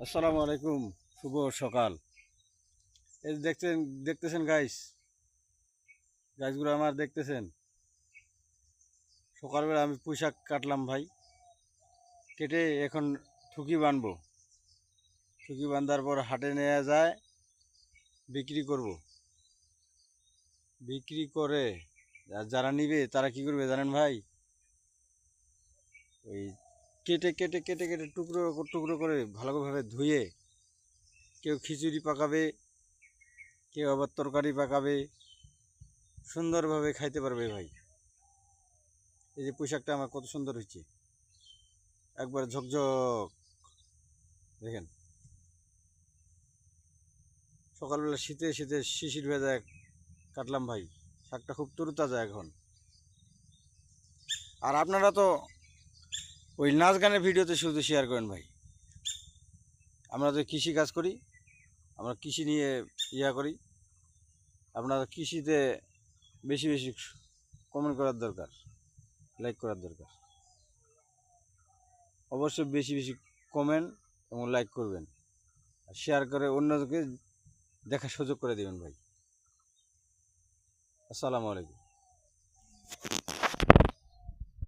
আসসালামু আলাইকুম। শুভ সকাল। এই যে দেখতেছেন গাইসগুলো আমার দেখতেছেন। সকালবেলা আমি পুঁইশাক কাটলাম ভাই, কেটে এখন থুকি বানবো। থুকি বান্ধার পর হাটে নেওয়া যায়, বিক্রি করব। বিক্রি করে আর যারা নিবে তারা কি করবে জানেন ভাই? ওই কেটে কেটে কেটে কেটে টুকরো টুকরো করে ভালোভাবে ধুয়ে কেউ খিচুড়ি পাকাবে, কেউ আবার তরকারি পাকাবে, সুন্দরভাবে খাইতে পারবে ভাই। এই যে পোশাকটা আমার কত সুন্দর হয়েছে, একবার ঝকঝক। দেখেন, সকালবেলা শীতে শীতে শিশির ভেজা কাটলাম ভাই। শাকটা খুব তরুতাজা এখন। আর আপনারা তো ওই নাচ গানের ভিডিওতে শুধু শেয়ার করেন ভাই। আমরা তো কৃষি কাজ করি, আমরা কৃষি নিয়ে করি। আপনারা কৃষিতে বেশি বেশি কমেন্ট করার দরকার, লাইক করার দরকার। অবশ্যই বেশি বেশি কমেন্ট এবং লাইক করবেন, আর শেয়ার করে অন্যকে দেখার সুযোগ করে দেবেন ভাই। আসসালামু আলাইকুম।